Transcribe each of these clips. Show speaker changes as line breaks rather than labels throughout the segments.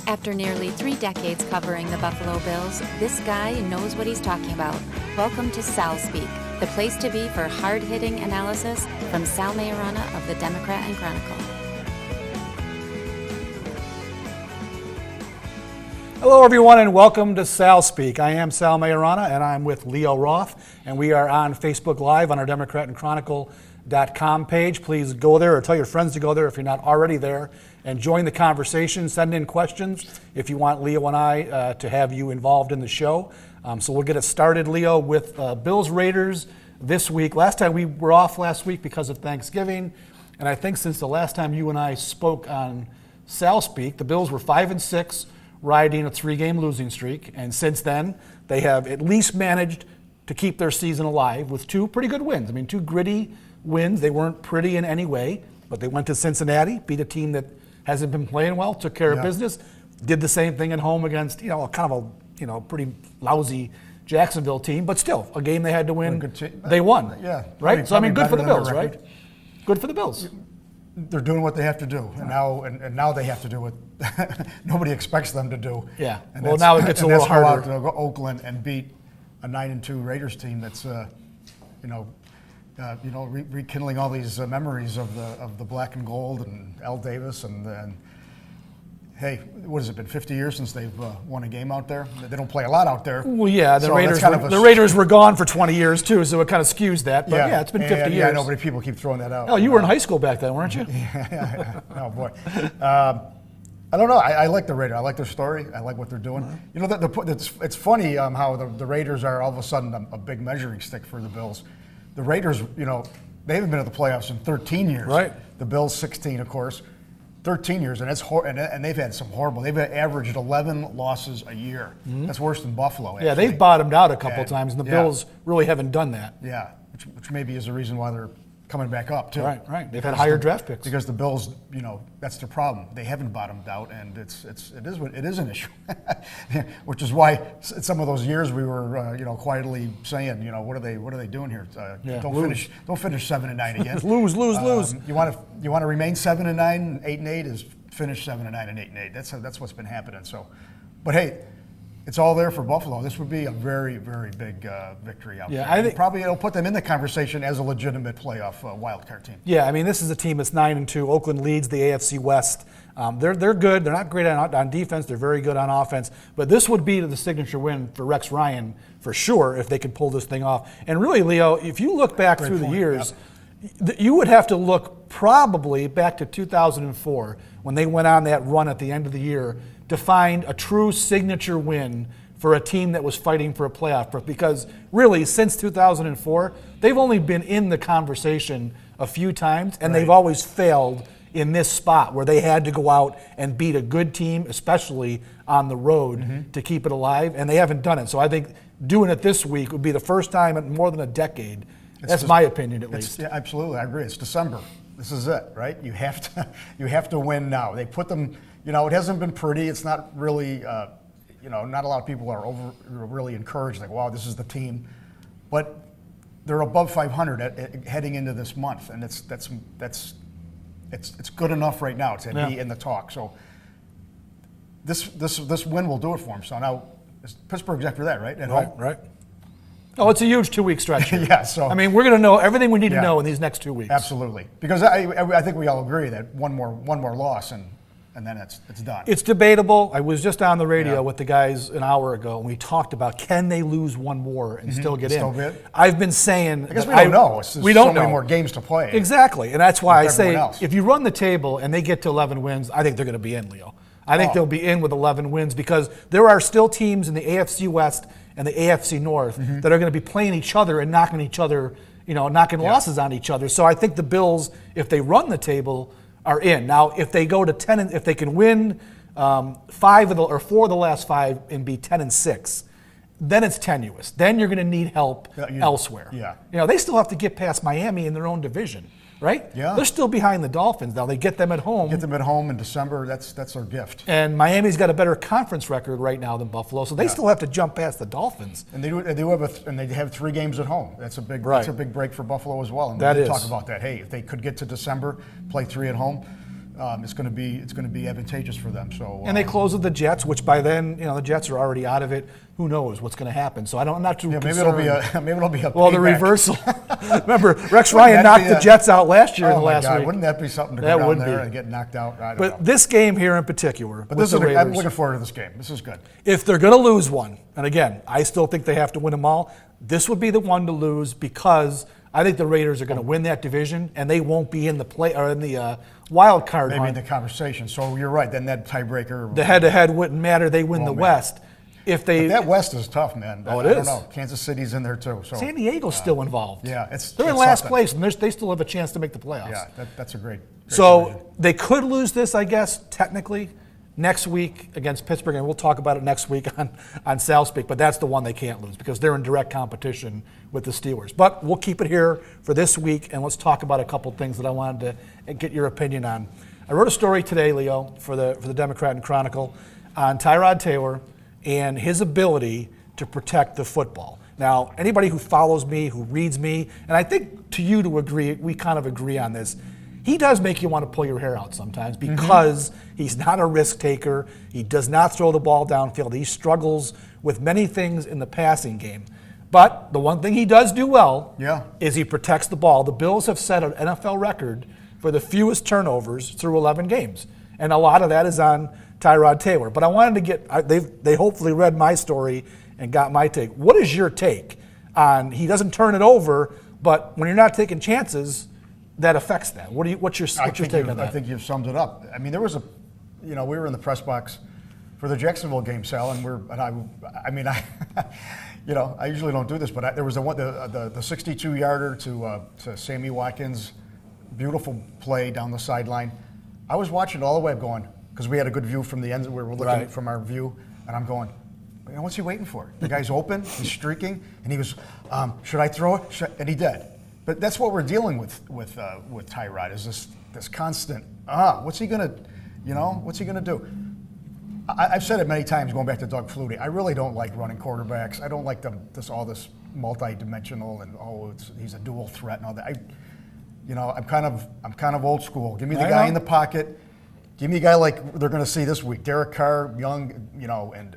After nearly 3 decades covering the Buffalo Bills, this guy knows what he's talking about. Welcome to SalSpeak, the place to be for hard-hitting analysis from Sal Maiorana of the Democrat and Chronicle.
Hello everyone and welcome to SalSpeak. I am Sal Maiorana and I'm with Leo Roth, and we are on Facebook Live on our Democrat and Chronicle.com page. Please go there or tell your friends to go there if you're not already there and join the conversation. Send in questions if you want Leo and I to have you involved in the show. So we'll get it started, Leo, with Bills Raiders this week. Last time we were off last week because of Thanksgiving, and I think since the last time you and I spoke on SalSpeak, the Bills were 5-6, riding a 3-game losing streak, and since then they have at least managed to keep their season alive with 2 pretty good wins. I mean, 2 gritty wins. They weren't pretty in any way, but they went to Cincinnati, beat a team that hasn't been playing well, took care of business, did the same thing at home against, kind of a pretty lousy Jacksonville team, but still a game they had to win. They won.
Yeah.
Right? So I mean, good for the Bills, right? Good for the Bills.
They're doing what they have to do, and now they have to do what nobody expects them to do.
Yeah. Well, now it gets a little harder.
Go out to Oakland and beat a 9-2 Raiders team that's, rekindling all these memories of the black and gold and Al Davis and hey, what has it been, 50 years since they've won a game out there? They don't play a lot out there.
Well, yeah, the Raiders were gone for 20 years too, so it kind of skews that. But yeah, it's been 50 years.
Yeah, nobody people keep throwing that out.
Oh, you were in high school back then, weren't you?
Yeah. Oh boy. I don't know. I like the Raiders. I like their story. I like what they're doing. It's funny how the Raiders are all of a sudden a big measuring stick for the Bills. The Raiders, they haven't been to the playoffs in 13 years.
Right.
The Bills, 16, of course. 13 years, and and they've had some horrible. They've averaged 11 losses a year. Mm-hmm. That's worse than Buffalo. Actually.
Yeah, they've bottomed out a couple times, and the Bills really haven't done that.
Yeah, which maybe is the reason why they're coming back up too.
Right. They've had higher draft picks
because the Bills, that's their problem. They haven't bottomed out, and it is an issue. Which is why some of those years we were, quietly saying, what are they doing here? Don't finish 7-9 again.
lose.
You want to remain 7-9, 8-8 is finish 7-9 and 8-8. That's what's been happening. So, but hey. It's all there for Buffalo. This would be a very, very big victory out there. I think probably it'll put them in the conversation as a legitimate playoff wildcard team.
Yeah, I mean, this is a team that's 9-2. Oakland leads the AFC West. They're good. They're not great on defense. They're very good on offense. But this would be the signature win for Rex Ryan for sure if they could pull this thing off. And really, Leo, if you look back through the years, you would have to look probably back to 2004 when they went on that run at the end of the year to find a true signature win for a team that was fighting for a playoff berth. Because really, since 2004, they've only been in the conversation a few times, and they've always failed in this spot where they had to go out and beat a good team, especially on the road, to keep it alive, and they haven't done it. So I think doing it this week would be the first time in more than a decade. That's my opinion, at least.
Yeah, absolutely, I agree. It's December. This is it, right? You have to win now. They put them. It hasn't been pretty. It's not really, not a lot of people are really encouraged, like, wow, this is the team. But they're above 500 heading into this month, and it's good enough right now to be in the talk. So this win will do it for them. So now Pittsburgh's after that, right?
Right. Oh, it's a huge 2-week stretch here.
Yeah, so
I mean, we're going to know everything we need to know in these next 2 weeks.
Absolutely, because I think we all agree that one more loss and then it's done.
It's debatable. I was just on the radio with the guys an hour ago, and we talked about can they lose one more and still get in. I've been saying,
I guess we don't know. We don't know. So many more games to play.
Exactly, and that's why I say if you run the table and they get to 11 wins, I think they're going to be in, Leo. I think they'll be in with 11 wins because there are still teams in the AFC West and the AFC North that are going to be playing each other and knocking each other, knocking losses on each other. So I think the Bills, if they run the table, are in. Now, if they go to 10, if they can win 4 of the last 5 and be 10-6, then it's tenuous. Then you're going to need help elsewhere.
Yeah.
They still have to get past Miami in their own division, right?
Yeah.
They're still behind the Dolphins now. They get them at home.
Get them at home in December. That's their gift.
And Miami's got a better conference record right now than Buffalo, so they still have to jump past the Dolphins.
And they have 3 games at home. That's a big break for Buffalo as well. And
We'll
talk about that. Hey, if they could get to December, play 3 at home. it's going to be advantageous for them. So
and they close with the Jets, which by then the Jets are already out of it. Who knows what's going to happen? So I'm not too concerned.
Maybe it'll be a
well, the
payback.
reversal. Remember, Rex Ryan knocked the Jets out last year in the last week.
Wouldn't that be something to go down there and get knocked out? I don't know.
This game here in particular,
but I'm looking forward to this game. This is good.
If they're going to lose one, and again, I still think they have to win them all. This would be the one to lose because I think the Raiders are going to win that division, and they won't be in the wild card
maybe
hunt.
in the conversation. So you're right. Then that tiebreaker.
The head-to-head wouldn't matter. They win the West.
But that West is tough, man.
Oh, it
is.
I
don't know. Kansas City's in there too. So
San Diego's still involved.
Yeah,
they're in last place, and they still have a chance to make the playoffs.
Yeah, that's a great
so
division.
they could lose this, I guess, technically, next week against Pittsburgh, and we'll talk about it next week on SalSpeak, but that's the one they can't lose because they're in direct competition with the Steelers. But we'll keep it here for this week, and let's talk about a couple things that I wanted to get your opinion on. I wrote a story today, Leo, for the Democrat and Chronicle on Tyrod Taylor and his ability to protect the football. Now, anybody who follows me, who reads me, and I think to you to agree, we kind of agree on this, he does make you want to pull your hair out sometimes because he's not a risk taker. He does not throw the ball downfield. He struggles with many things in the passing game. But the one thing he does do well is he protects the ball. The Bills have set an NFL record for the fewest turnovers through 11 games. And a lot of that is on Tyrod Taylor. But I wanted to get, they hopefully read my story and got my take. What is your take on, he doesn't turn it over, but when you're not taking chances, that affects that. What's your take on that?
I think you've summed it up. I mean, there was we were in the press box for the Jacksonville game, Sal, and I usually don't do this, but there was the 62-yarder to Sammy Watkins, beautiful play down the sideline. I was watching it all the way up going, because we had a good view from the end, we were looking from our view, and I'm going, what's he waiting for? The guy's open, he's streaking, and he was, should I throw it? And he did. But that's what we're dealing with Tyrod, is this constant, what's he gonna do? I've said it many times, going back to Doug Flutie, I really don't like running quarterbacks. I don't like all this multi-dimensional and he's a dual threat and all that. I'm kind of old school. Give me the guy in the pocket. Give me a guy like they're going to see this week, Derek Carr, Young, and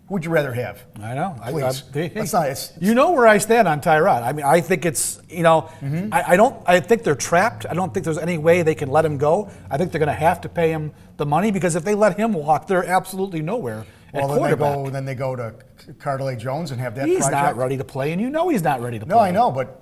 who would you rather have?
I know.
Please. It's
you know where I stand on Tyrod. I mean, I think it's, I think they're trapped. I don't think there's any way they can let him go. I think they're going to have to pay him the money because if they let him walk, they're absolutely nowhere at quarterback.
Then they go to Cardale Jones and have that
He's
project.
not ready to play, and he's not ready to play.
No, I know, but...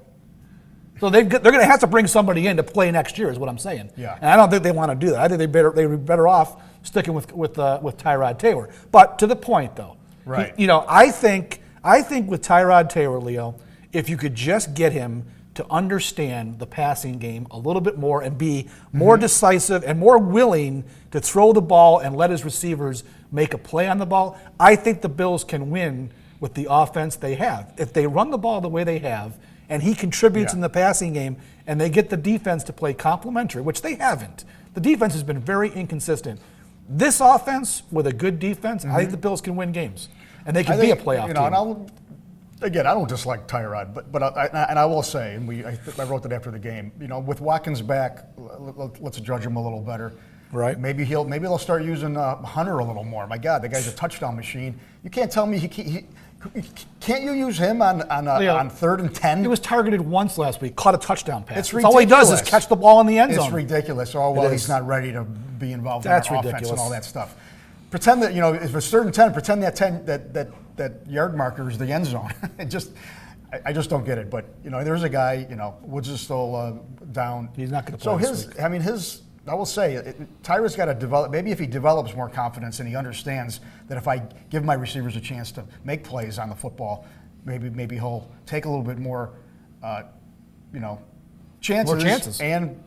So they're going to have to bring somebody in to play next year, is what I'm saying.
Yeah.
And I don't think they want to do that. I think they'd be better off sticking with Tyrod Taylor. But to the point, though,
right?
I think with Tyrod Taylor, Leo, if you could just get him to understand the passing game a little bit more and be more decisive and more willing to throw the ball and let his receivers make a play on the ball, I think the Bills can win with the offense they have. If they run the ball the way they have, and he contributes in the passing game, and they get the defense to play complementary, which they haven't. The defense has been very inconsistent. This offense, with a good defense, I think the Bills can win games, and they can be a playoff team.
And I don't dislike Tyrod, but I will say, and I wrote that after the game. With Watkins back, let's judge him a little better.
Right.
Maybe they'll start using Hunter a little more. My God, the guy's a touchdown machine. You can't tell me can't you use him on 3rd and 10?
He was targeted once last week, caught a touchdown pass.
It's ridiculous.
All he does is catch the ball in the end zone.
It's ridiculous. Oh, well, he's not ready to be involved in our offense and all that stuff. Pretend that, if it's 3rd and 10, pretend that yard marker is the end zone. I just don't get it. But, there's a guy, Woods is still down.
He's not going to play this week.
I will say, Tyrod's got to develop. Maybe if he develops more confidence and he understands that if I give my receivers a chance to make plays on the football, maybe he'll take a little bit more, chances and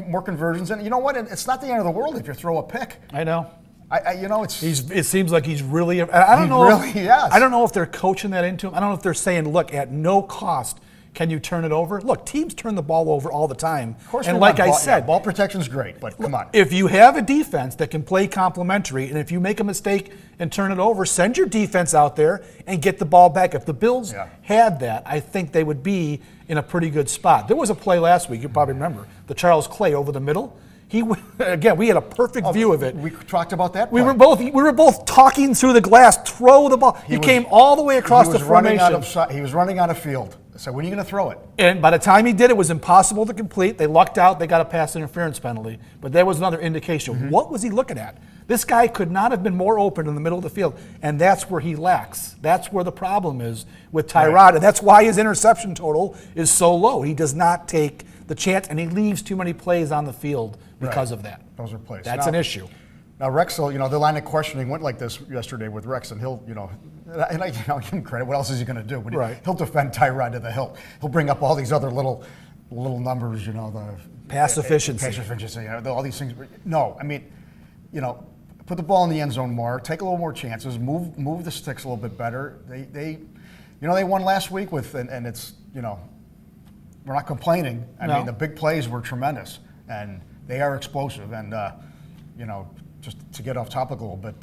more conversions. And you know what? It's not the end of the world if you throw a pick.
I know.
It
seems like he's really. I don't know.
Yes.
I don't know if they're coaching that into him. I don't know if they're saying, "Look, at no cost, can you turn it over?" Look, teams turn the ball over all the time.
Of course,
and like I said,
ball protection's great, but come on.
If you have a defense that can play complementary, and if you make a mistake and turn it over, send your defense out there and get the ball back. If the Bills had that, I think they would be in a pretty good spot. There was a play last week, you probably remember, the Charles Clay over the middle. Again, we had a perfect view of it.
We talked about that.
We were both talking through the glass. Throw the ball. He came all the way across the formation.
He was running out of field. So when are you going to throw it?
And by the time he did, it was impossible to complete. They lucked out. They got a pass interference penalty. But there was another indication. What was he looking at? This guy could not have been more open in the middle of the field. And that's where he lacks. That's where the problem is with Tyrod. Right. And that's why his interception total is so low. He does not take the chance, and he leaves too many plays on the field because of that.
Those are plays.
That's an issue.
Now, Rex, the line of questioning went like this yesterday with Rex, and he'll, and I give him credit. What else is he going to do? He'll defend Tyrod to the hilt. He'll bring up all these other little numbers, the
pass efficiency,
all these things. No, I mean, put the ball in the end zone more, take a little more chances, move the sticks a little bit better. They won last week and it's, we're not complaining. I mean, the big plays were tremendous, and they are explosive. And just to get off topic a little bit,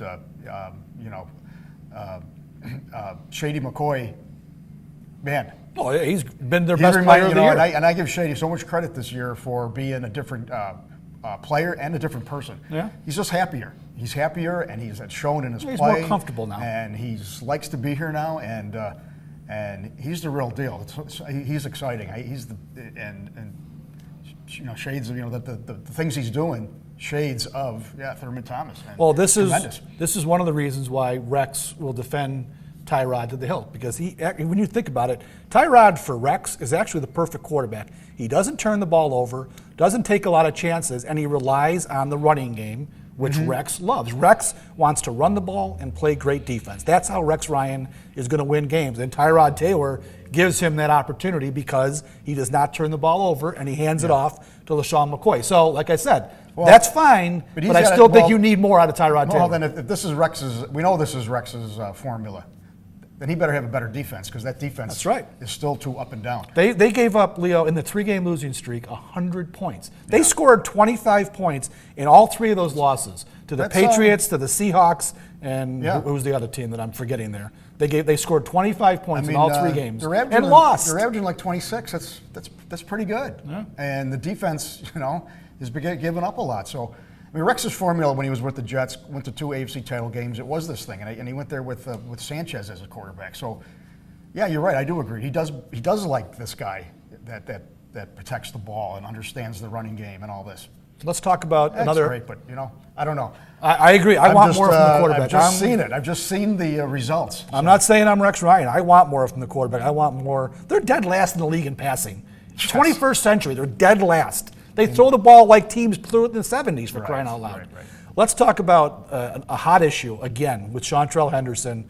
Shady McCoy, man.
Oh, he's been their best player of the year.
And I give Shady so much credit this year for being a different player and a different person.
Yeah.
He's just happier. He's happier, and he's shown in his play.
He's more comfortable now.
And he likes to be here now, and he's the real deal. He's exciting. Shades of the things he's doing. Shades of Thurman Thomas.
Well, this is one of the reasons why Rex will defend Tyrod to the hilt, because when you think about it, Tyrod for Rex is actually the perfect quarterback. He doesn't turn the ball over, doesn't take a lot of chances, and he relies on the running game, which Rex loves. Rex wants to run the ball and play great defense. That's how Rex Ryan is going to win games. And Tyrod Taylor gives him that opportunity because he does not turn the ball over and he hands it off to LaShawn McCoy. So, like I said, that's fine, but I still think you need more out of Tyrod Taylor.
Well, then if this is Rex's, we know this is Rex's formula, then he better have a better defense, because that defense is still too up and down.
They gave up, Leo, in the 3-game losing streak, 100 points. They scored 25 points in all 3 of those losses, to the Patriots, to the Seahawks, and who was the other team that I'm forgetting there? They scored 25 points in all 3 games and lost.
They're averaging like 26. That's pretty good.
Yeah.
And the defense, is giving up a lot. So, I mean, Rex's formula when he was with the Jets, went to 2 AFC title games. It was this thing, and he went there with Sanchez as a quarterback. So, yeah, you're right. I do agree. He does like this guy that protects the ball and understands the running game and all this.
Let's talk about another.
That's great, but I don't know.
I agree. I want more from the quarterback.
I've just seen it. I've just seen the results.
I'm not saying I'm Rex Ryan. I want more from the quarterback. I want more. They're dead last in the league in passing. 21st century. They're dead last. They throw the ball like teams threw it in the 70s, for crying out loud.
Right.
Let's talk about a hot issue again with Chantrell Henderson.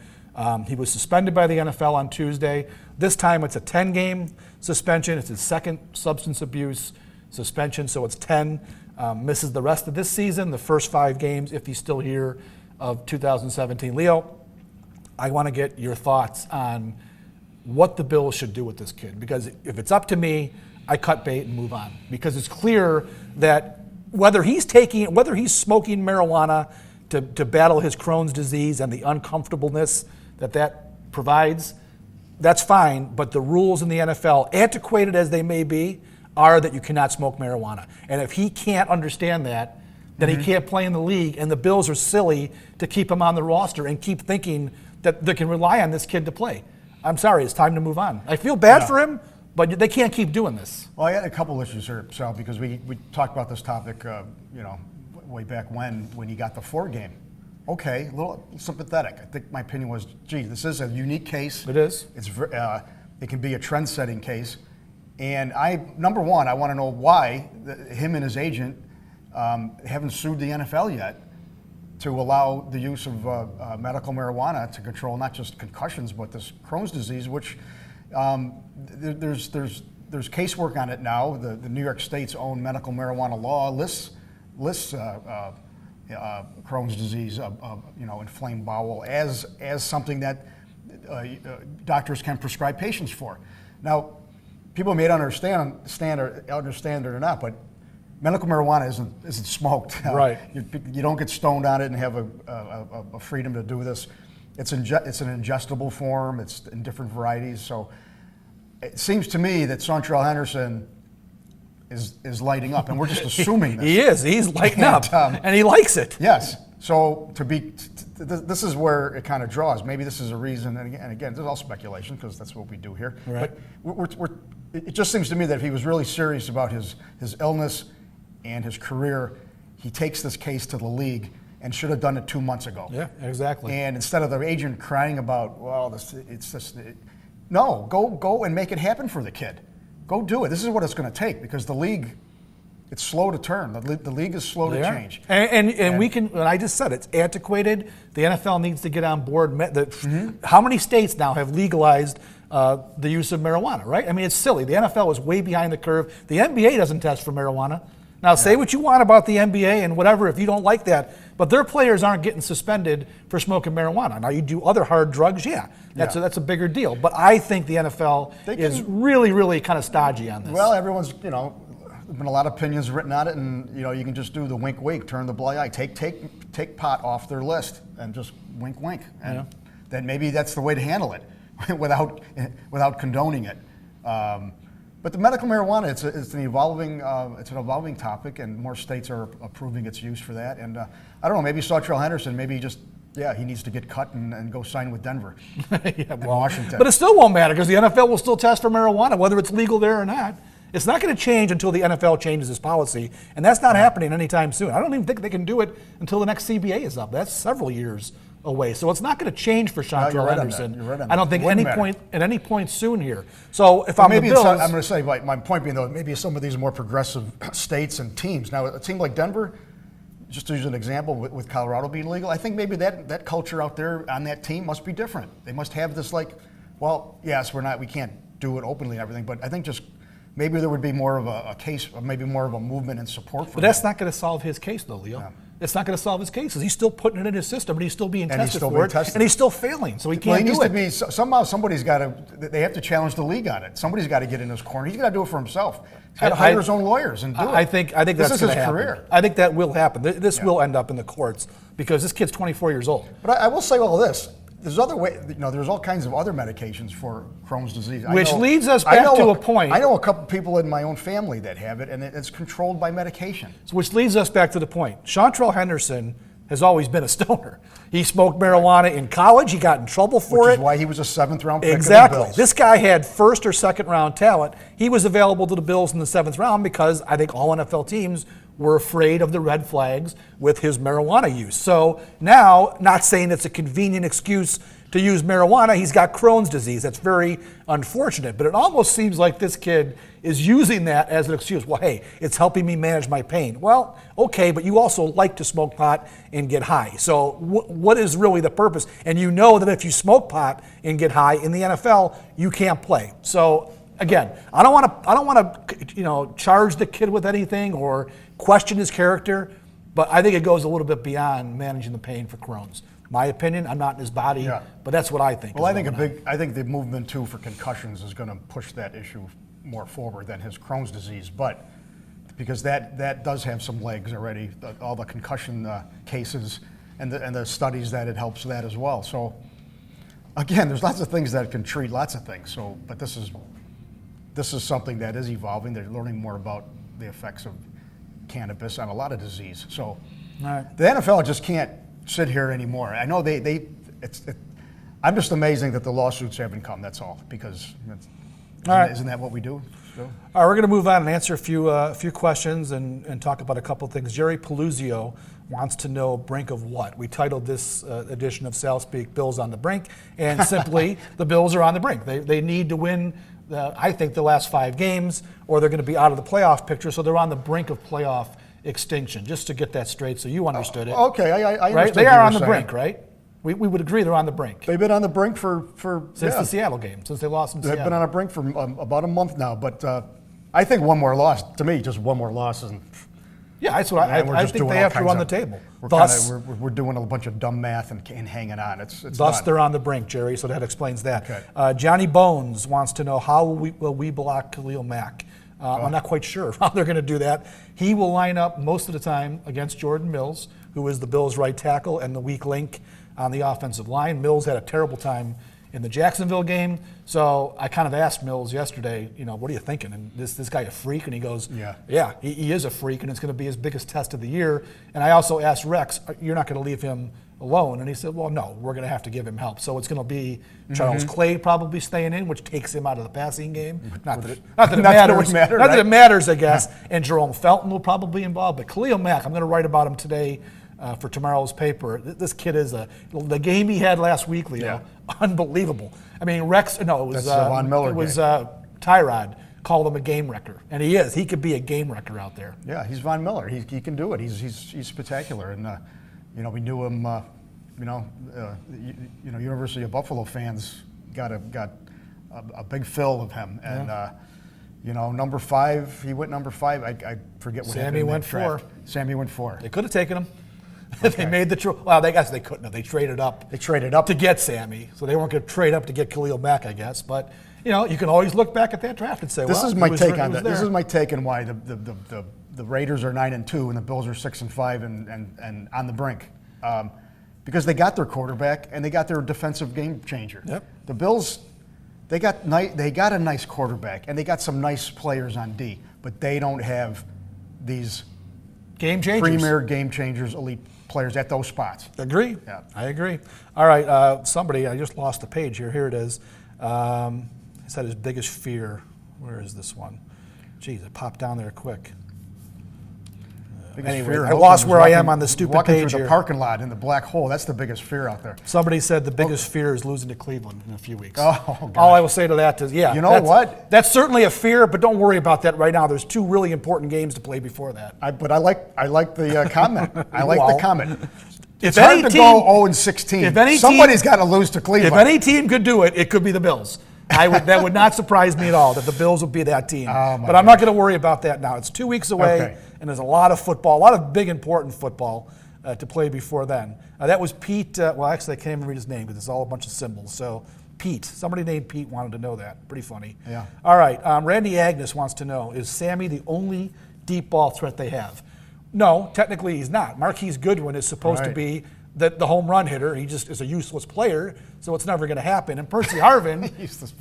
He was suspended by the NFL on Tuesday. This time it's a 10-game suspension. It's his second substance abuse suspension, so it's 10. Misses the rest of this season, the first 5 games, if he's still here, of 2017. Leo, I want to get your thoughts on what the Bills should do with this kid, because if it's up to me, I cut bait and move on, because it's clear that whether he's smoking marijuana to battle his Crohn's disease and the uncomfortableness that provides, that's fine, but the rules in the NFL, antiquated as they may be, are that you cannot smoke marijuana. And if he can't understand that, then he can't play in the league, and the Bills are silly to keep him on the roster and keep thinking that they can rely on this kid to play. I'm sorry, it's time to move on. I feel bad for him, but they can't keep doing this.
Well, I had a couple issues here, Sal, because we talked about this topic, way back when he got the 4 game. Okay, a little sympathetic. I think my opinion was, this is a unique case.
It is.
It can be a trend-setting case. And number one, I want to know why him and his agent haven't sued the NFL yet to allow the use of medical marijuana to control not just concussions but this Crohn's disease, which there's casework on it now. The New York State's own medical marijuana law lists Crohn's disease, inflamed bowel, as something that doctors can prescribe patients for. Now, people may not understand it or not, but medical marijuana isn't smoked.
Right.
You don't get stoned on it and have a freedom to do this. It's an ingestible form. It's in different varieties. So it seems to me that Chantrell Henderson is lighting up, and we're just assuming this.
He is. He's lighting up, and he likes it.
Yes. So this is where it kind of draws. Maybe this is a reason, and again, this is all speculation because that's what we do here.
Right.
But it just seems to me that if he was really serious about his illness and his career, he takes this case to the league and should have done it 2 months ago.
Yeah, exactly.
And instead of the agent crying about, well, no, go and make it happen for the kid. Go do it. This is what it's going to take because the league, it's slow to turn. The league is slow to change.
And we can, and I just said it's antiquated. The NFL needs to get on board. How many states now have legalized the use of marijuana, right? I mean, it's silly. The NFL is way behind the curve. The NBA doesn't test for marijuana. Now, say what you want about the NBA and whatever if you don't like that, but their players aren't getting suspended for smoking marijuana. Now, you do other hard drugs, that's a bigger deal. But I think the NFL is really, really kind of stodgy on this.
Well, everyone's, there's been a lot of opinions written on it, and you can just do the wink, wink, turn the blind eye, take pot off their list, and just wink, wink, and then maybe that's the way to handle it, without condoning it. But the medical marijuana, it's an evolving topic, and more states are approving its use for that. And I don't know, maybe Sawtrell Henderson, maybe he needs to get cut and go sign with Denver, Washington.
But it still won't matter because the NFL will still test for marijuana, whether it's legal there or not. It's not going to change until the NFL changes its policy, and that's not happening anytime soon. I don't even think they can do it until the next CBA is up. That's several years away. So it's not going to change for Sawtrell Henderson.
You're right on
I don't think at any point soon here. So if
I'm
the Bills,
I'm going to say my point being though, maybe some of these more progressive states and teams. Now a team like Denver, just to use an example, with Colorado being legal, I think maybe that culture out there on that team must be different. They must have this we can't do it openly and everything, but I think just maybe there would be more of a case, or maybe more of a movement and support for
But that's not going to solve his case, though, Leo. Yeah. It's not going to solve his case. He's still putting it in his system, but he's still being tested for it, and he's still failing, so he can't do it.
Needs to be, somehow somebody's got to, they have to challenge the league on it. Somebody's got to get in his corner. He's got to do it for himself. He's got to hire his own lawyers and do it.
I think that's going to happen. This is his career. I think that will happen. This will end up in the courts because this kid's 24 years old.
But I will say all this. There's there's all kinds of other medications for Crohn's disease.
Which leads us back to a point.
I know a couple people in my own family that have it, and it's controlled by medication.
Which leads us back to the point. Sawtrell Henderson has always been a stoner. He smoked marijuana in college. He got in trouble for it.
Which is why he was a 7th-round pick
Exactly.
of the Bills.
This guy had 1st or 2nd-round talent. He was available to the Bills in the 7th round because I think all NFL teams were afraid of the red flags with his marijuana use. So now, not saying it's a convenient excuse to use marijuana, he's got Crohn's disease. That's very unfortunate. But it almost seems like this kid is using that as an excuse. Well, hey, it's helping me manage my pain. Well, okay, but you also like to smoke pot and get high. So what is really the purpose? And you know that if you smoke pot and get high in the NFL, you can't play. So again, I don't want to charge the kid with anything or question his character, but I think it goes a little bit beyond managing the pain for Crohn's. My opinion, I'm not in his body, but that's what I think.
Well, I think the movement too for concussions is going to push that issue more forward than his Crohn's disease, but because that does have some legs already, all the concussion cases and the studies that it helps that as well. So again, there's lots of things that can treat lots of things. So, but this is something that is evolving. They're learning more about the effects of cannabis on a lot of disease. So the NFL just can't sit here anymore. I know I'm just amazing that the lawsuits haven't come. That's all, because isn't that what we do? So.
All right, we're going to move on and answer a few questions and talk about a couple of things. Jerry Peluzio wants to know brink of what? We titled this edition of SalSpeak Bills on the Brink, and simply the Bills are on the brink. They need to win, I think, the last 5 games, or they're going to be out of the playoff picture, so they're on the brink of playoff extinction, just to get that straight so you understood it.
Okay, I
right?
understood.
They are on the brink, right? We would agree they're on the brink.
They've been on the brink
since the Seattle game, since they lost in Seattle.
They've been on a brink for about a month now, but I think one more loss, to me, just one more loss isn't.
Yeah, that's what I think they have to run the table.
We're doing a bunch of dumb math and hanging on. It's
thus they're on the brink, Jerry, so that explains that. Okay. Johnny Bones wants to know how will we block Khalil Mack? I'm not quite sure how they're going to do that. He will line up most of the time against Jordan Mills, who is the Bills' right tackle and the weak link on the offensive line. Mills had a terrible time in the Jacksonville game. So I kind of asked Mills yesterday, what are you thinking? And this guy a freak? And he goes, yeah, he is a freak, and it's going to be his biggest test of the year. And I also asked Rex, you're not going to leave him alone? And he said, well, no, we're going to have to give him help. So it's going to be Charles Clay probably staying in, which takes him out of the passing game. Not that it matters, I guess. And Jerome Felton will probably be involved. But Khalil Mack, I'm going to write about him today for tomorrow's paper. This kid is the game he had last week, Leo, unbelievable. I mean, Von Miller. It was Tyrod called him a game wrecker, and he is. He could be a game wrecker out there.
Yeah, he's Von Miller. He can do it. He's spectacular, and we knew him. University of Buffalo fans got a big fill of him, and number 5. He went number 5. I forget what
Sammy went 4.
Sammy went 4.
They could have taken him. Okay. They made the choice. Well, I guess they couldn't have. They traded up. To get Sammy, so they weren't going to trade up to get Khalil Mack, I guess. But you can always look back at that draft and say,
this is my take on that. This is my take on why the Raiders are 9-2 and the Bills are 6-5 and on the brink, because they got their quarterback and they got their defensive game changer.
Yep.
The Bills, they got a nice quarterback and they got some nice players on D, but they don't have these
game changers,
premier game changers, elite players at those spots.
Agree.
Yeah.
I agree. All right, I just lost the page here. Here it is. He said his biggest fear. Where is this one? Geez, it popped down there quick. Anyway, I lost where I am on the stupid
page
through
the parking lot in the black hole. That's the biggest fear out there.
Somebody said the biggest fear is losing to Cleveland in a few weeks.
Oh, gosh.
All I will say to that is,
you know what?
That's certainly a fear, but don't worry about that right now. There's 2 really important games to play before that.
I like the comment. I like the comment. It's
hard
to go 0-16. Somebody's got to lose to Cleveland.
If any team could do it, it could be the Bills. That would not surprise me at all that the Bills would be that team. But I'm not going to worry about that now. It's 2 weeks away, and there's a lot of football, a lot of big, important football to play before then. That was Pete. Actually, I can't even read his name because it's all a bunch of symbols. So Pete, somebody named Pete wanted to know that. Pretty funny.
Yeah.
All right. Randy Agnes wants to know, is Sammy the only deep ball threat they have? No, technically he's not. Marquise Goodwin is supposed to be the home run hitter. He just is a useless player, so it's never going to happen. And Percy Harvin,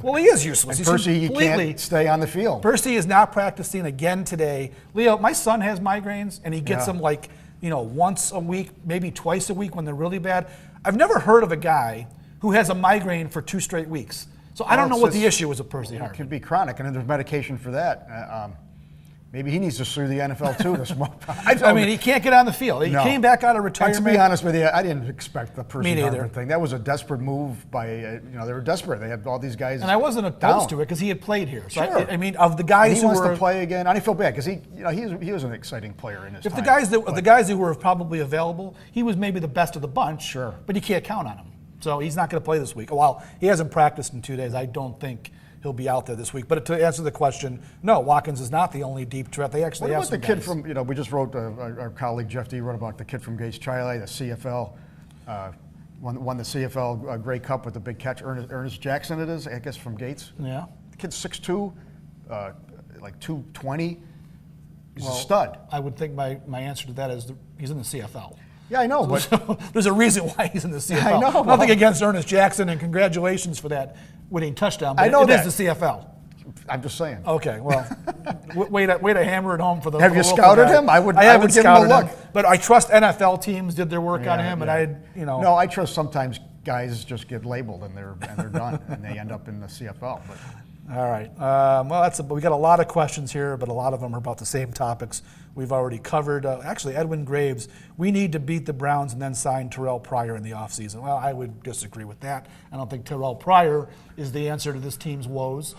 well, he is useless.
And Percy, he can't stay on the field.
Percy is not practicing again today. Leo, my son has migraines, and he gets them once a week, maybe twice a week when they're really bad. I've never heard of a guy who has a migraine for 2 straight weeks. So I don't know what the issue is with Percy Harvin.
It could be chronic, and then there's medication for that. Maybe he needs to sue the NFL too this month.
I mean, he can't get on the field. He came back out of retirement.
And to be honest with you, I didn't expect the Percy Harvin thing. That was a desperate move by, they were desperate. They had all these guys.
And I wasn't opposed to it because he had played here. So
sure.
Of the guys
who wants to play again, I didn't feel bad because he was an exciting player in his time.
The guys who were probably available, he was maybe the best of the bunch.
Sure.
But you can't count on him. So he's not going to play this week. While he hasn't practiced in 2 days, I don't think he'll be out there this week. But to answer the question, no, Watkins is not the only deep threat. They actually have some guys.
What about the kid from, we just wrote, our colleague Jeff D. wrote about the kid from Gates Chile, the CFL, won the CFL Grey Cup with the big catch. Ernest Jackson it is, I guess, from Gates.
Yeah.
The kid's 6'2", like 220. He's a stud.
I would think my answer to that is he's in the CFL.
Yeah, I know, but
there's a reason why he's in the CFL.
I know.
Nothing against Ernest Jackson, and congratulations for that winning touchdown. But
I know
it
that.
is the CFL.
I'm just saying.
Okay, well, way to hammer it home for the.
Have you scouted him? I would give him a look.
But I trust NFL teams did their work on him, and
No, I trust sometimes guys just get labeled and they're done and they end up in the CFL. But.
All right. We got a lot of questions here, but a lot of them are about the same topics we've already covered. Actually, Edwin Graves, we need to beat the Browns and then sign Terrell Pryor in the offseason. Well, I would disagree with that. I don't think Terrell Pryor is the answer to this team's woes.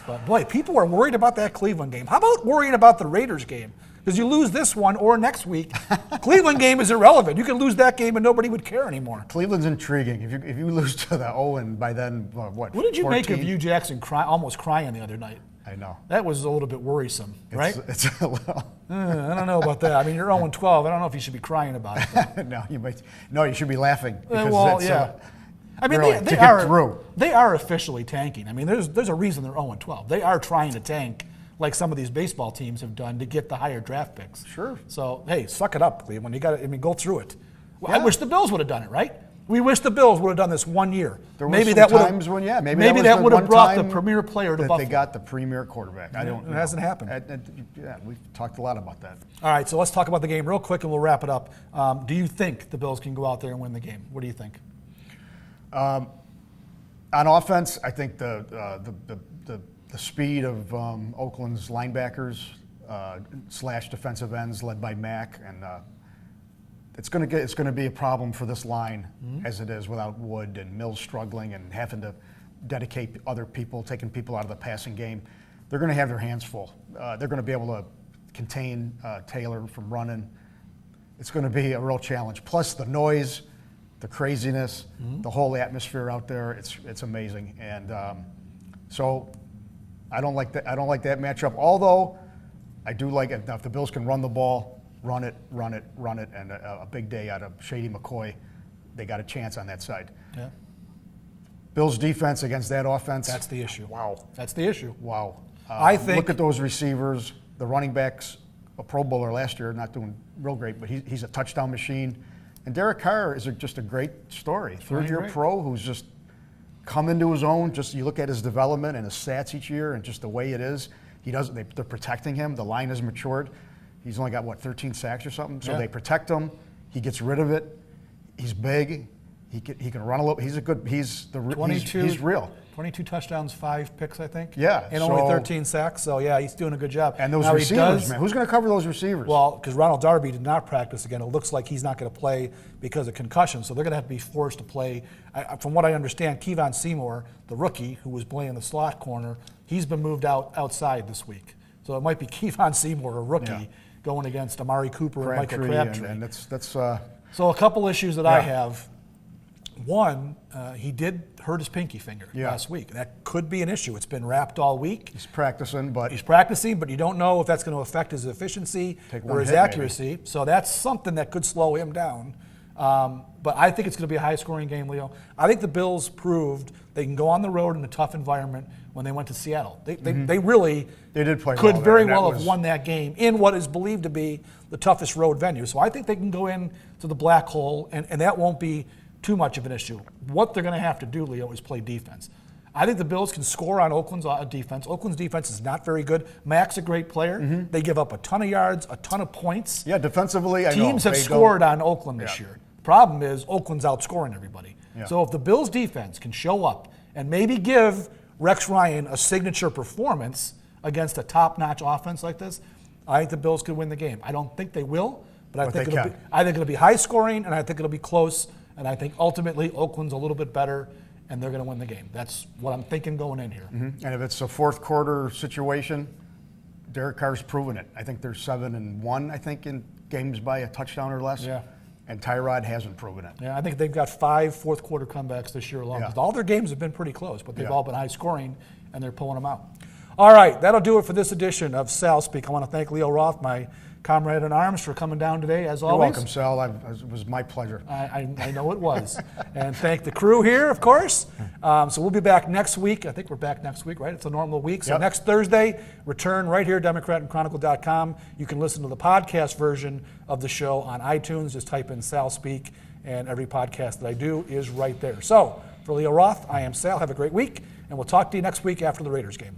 But, boy, people are worried about that Cleveland game. How about worrying about the Raiders game? Because you lose this one or next week, Cleveland game is irrelevant. You can lose that game and nobody would care anymore.
Cleveland's intriguing. If you lose to the Owen by then, what?
What did you
14?
make of Hugh Jackson almost crying the other night?
I know.
That was a little bit worrisome, right?
It's a little.
I don't know about that. I mean, you're 0-12. I don't know if you should be crying about it.
No, you should be laughing.
I mean, they are officially tanking. I mean, there's a reason they're 0-12. They are trying to tank like some of these baseball teams have done to get the higher draft picks.
Sure.
So, hey, suck it up, Cleveland. You got to, go through it. Well, I wish the Bills would have done it, right? We wish the Bills would have done this 1 year.
There were
maybe
some
that would
times
have,
when, yeah,
maybe that would have brought the premier player to
that
Buffalo.
they got the premier quarterback.
It hasn't happened.
Yeah, we've talked a lot about that.
All right, so let's talk about the game real quick and we'll wrap it up. Do you think the Bills can go out there and win the game? What do you think?
On offense, I think the speed of Oakland's linebackers / defensive ends led by Mack, and it's going to be a problem for this line as it is without Wood and Mills struggling and having to dedicate other people, taking people out of the passing game. They're going to have their hands full. They're going to be able to contain Taylor from running. It's going to be a real challenge. Plus the noise, the craziness, the whole atmosphere out there. It's amazing, and so I don't like that. I don't like that matchup. Although I do like it. Now, if the Bills can run the ball, run it, and a big day out of Shady McCoy, they got a chance on that side.
Yeah.
Bills defense against that offense.
That's the issue.
Wow.
That's the issue.
Wow.
I think.
Look at those receivers. The running backs, a Pro Bowler last year, not doing real great, but he's a touchdown machine. And Derek Carr is just a great story. Third-year pro who's just come into his own. Just you look at his development and his stats each year, and just the way it is. They're protecting him. The line has matured. He's only got 13 sacks or something. So they protect him. He gets rid of it. He's big. He can run a little. He's real.
22 touchdowns, 5 picks, I think.
Yeah.
And only 13 sacks. So yeah, he's doing a good job.
And those receivers, man. Who's going to cover those receivers?
Well, because Ronald Darby did not practice again. It looks like he's not going to play because of concussion. So they're going to have to be forced to play. From what I understand, Kevon Seymour, the rookie who was playing the slot corner, he's been moved outside this week. So it might be Kevon Seymour, a rookie, going against Amari Cooper and Michael Crabtree.
And that's.
So a couple issues that I have. One, he did hurt his pinky finger last week. That could be an issue. It's been wrapped all week.
He's practicing, but
you don't know if that's going to affect his efficiency or his accuracy. Maybe. So that's something that could slow him down. But I think it's going to be a high-scoring game, Leo. I think the Bills proved they can go on the road in a tough environment when they went to Seattle. They really
did play
could
well
very well have won that game in what is believed to be the toughest road venue. So I think they can go in to the black hole, and that won't be too much of an issue. What they're going to have to do, Leo, is play defense. I think the Bills can score on Oakland's defense. Oakland's defense is not very good. Mack's a great player. They give up a ton of yards, a ton of points.
Yeah, defensively,
teams have scored on Oakland this year. The problem is Oakland's outscoring everybody. Yeah. So if the Bills' defense can show up and maybe give Rex Ryan a signature performance against a top-notch offense like this, I think the Bills could win the game. I don't think they will, but I think it'll be high-scoring, and I think it'll be close. And I think ultimately Oakland's a little bit better, and they're going to win the game. That's what I'm thinking going in here.
And if it's a fourth quarter situation, Derek Carr's proven it. I think they're 7-1, I think, in games by a touchdown or less.
Yeah.
And Tyrod hasn't proven it.
Yeah, I think they've got 5 fourth quarter comebacks this year alone. All their games have been pretty close, but they've all been high scoring, and they're pulling them out. All right, that'll do it for this edition of SalSpeak. I want to thank Leo Roth, my comrade in arms, for coming down today, as always.
You're welcome, Sal. It was my pleasure.
I know it was. And thank the crew here, of course. So we'll be back next week. I think we're back next week, right? It's a normal week. So next Thursday, return right here, DemocratandChronicle.com. You can listen to the podcast version of the show on iTunes. Just type in SalSpeak, and every podcast that I do is right there. So for Leo Roth, I am Sal. Have a great week, and we'll talk to you next week after the Raiders game.